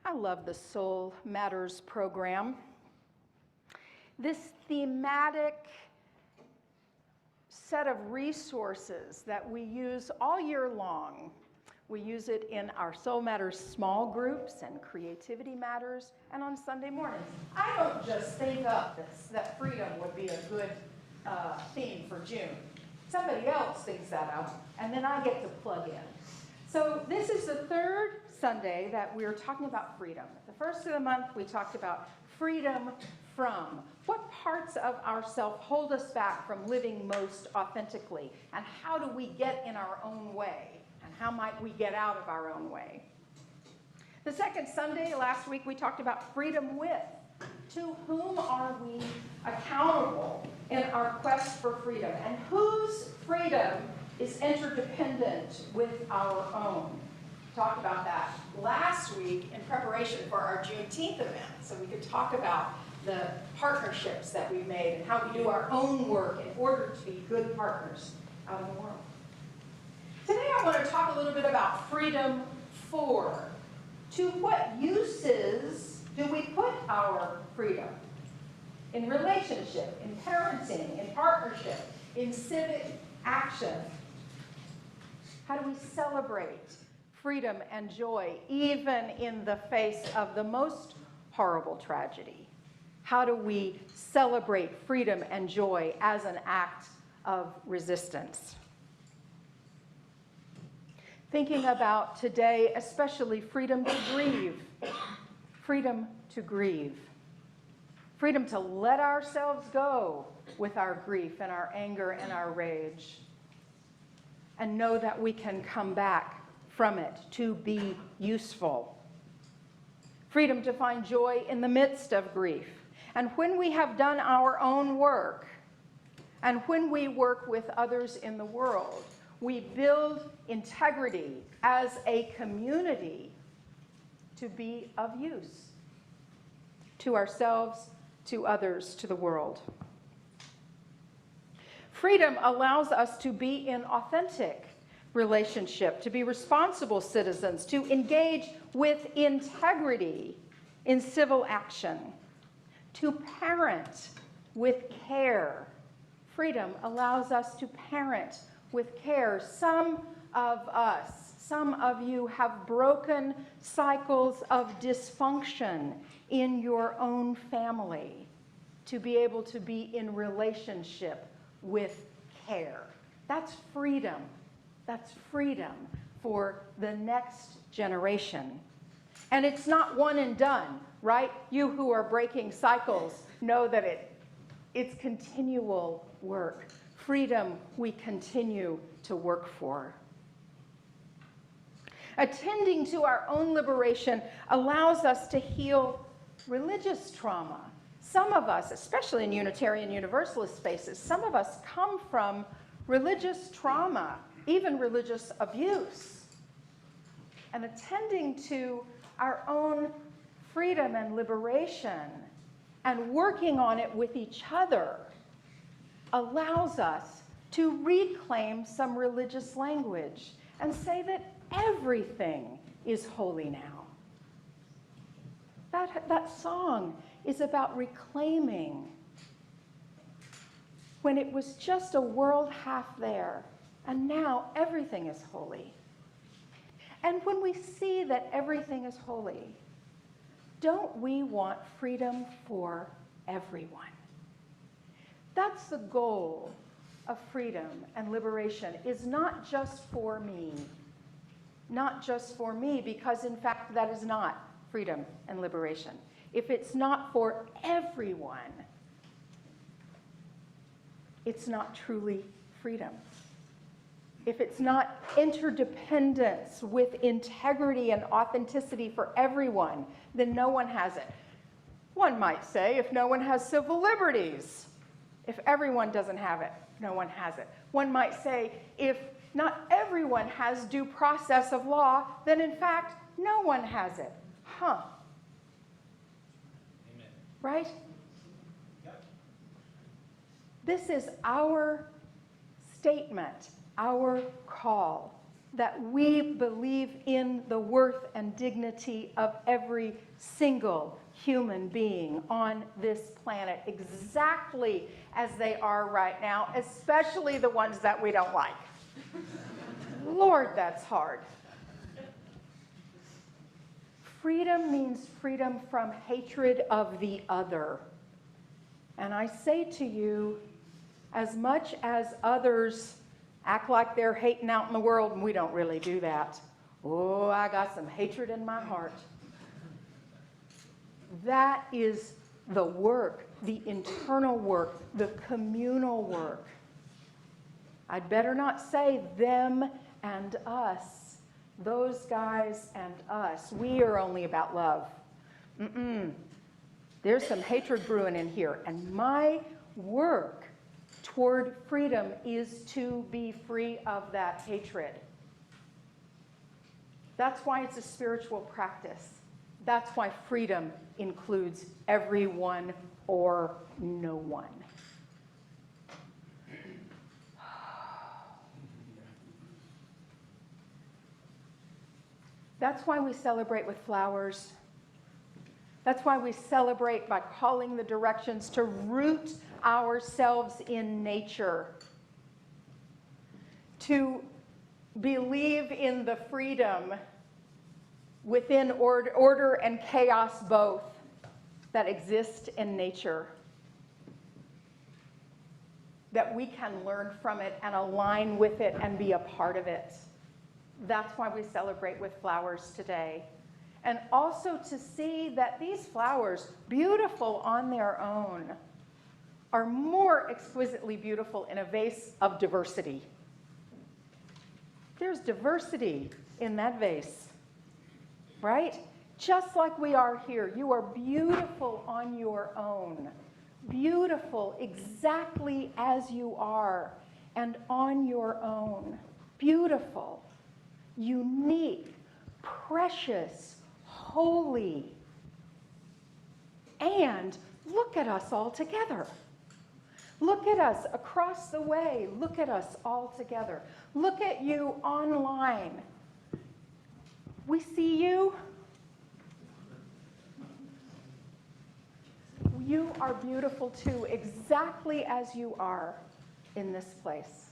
I love the Soul Matters program. This thematic set of resources that we use all year long. We use it in our Soul Matters small groups and Creativity Matters and on Sunday mornings. I don't just think up that freedom would be a good theme for June. Somebody else thinks that up, and then I get to plug in. So this is the third Sunday that we're talking about freedom. The first of the month, we talked about freedom from. What parts of ourself hold us back from living most authentically? And how do we get in our own way? And how might we get out of our own way? The second Sunday, last week, we talked about freedom with. To whom are we accountable in our quest for freedom? And whose freedom is interdependent with our own? Talked about that last week in preparation for our Juneteenth event, so we could talk about the partnerships that we've made and how we do our own work in order to be good partners out in the world. Today I want to talk a little bit about freedom for. To what uses do we put our freedom? In relationship, in parenting, in partnership, in civic action. How do we celebrate freedom and joy even in the face of the most horrible tragedy? How do we celebrate freedom and joy as an act of resistance? Thinking about today, especially freedom to grieve. Freedom to grieve. Freedom to let ourselves go with our grief and our anger and our rage. And know that we can come back from it to be useful. Freedom to find joy in the midst of grief. And when we have done our own work, and when we work with others in the world, we build integrity as a community to be of use to ourselves, to others, to the world. Freedom allows us to be in authentic relationship, to be responsible citizens, to engage with integrity in civil action, to parent with care. Freedom allows us to parent with care. Some of us, some of you have broken cycles of dysfunction in your own family to be able to be in relationship with care. That's freedom. That's freedom for the next generation. And it's not one and done, right? You who are breaking cycles know that it's continual work. Freedom we continue to work for. Attending to our own liberation allows us to heal religious trauma. Some of us, especially in Unitarian Universalist spaces, some of us come from religious trauma, even religious abuse. And attending to our own freedom and liberation and working on it with each other allows us to reclaim some religious language and say that everything is holy now. That song is about reclaiming when it was just a world half there, and now everything is holy. And when we see that everything is holy, don't we want freedom for everyone? That's the goal of freedom and liberation, is not just for me. Not just for me, because in fact that is not freedom and liberation. If it's not for everyone, it's not truly freedom. If it's not interdependence with integrity and authenticity for everyone, then no one has it. One might say if no one has civil liberties, if everyone doesn't have it, no one has it. One might say if not everyone has due process of law, then in fact no one has it. Huh. Amen. Right? Yep. This is our statement, our call. that we believe in the worth and dignity of every single human being on this planet exactly as they are right now, especially the ones that we don't like. Lord, that's hard. Freedom means freedom from hatred of the other. And I say to you, as much as others act like they're hating out in the world, and we don't really do that. Oh, I got some hatred in my heart. That is the work, the internal work, the communal work. I'd better not say them and us, those guys and us. We are only about love. There's some hatred brewing in here. And my work toward freedom is to be free of that hatred. That's why it's a spiritual practice. That's why freedom includes everyone or no one. That's why we celebrate with flowers. That's why we celebrate by calling the directions to root ourselves in nature, to believe in the freedom within order and chaos both that exist in nature, that we can learn from it and align with it and be a part of it. That's why we celebrate with flowers today. And also to see that these flowers, beautiful on their own, are more exquisitely beautiful in a vase of diversity. There's diversity in that vase, right? Just like we are here. You are beautiful on your own. Beautiful exactly as you are and on your own. Beautiful, unique, precious, holy. And look at us all together. Look at us across the way. Look at us all together. Look at you online. We see you. You are beautiful too, exactly as you are in this place.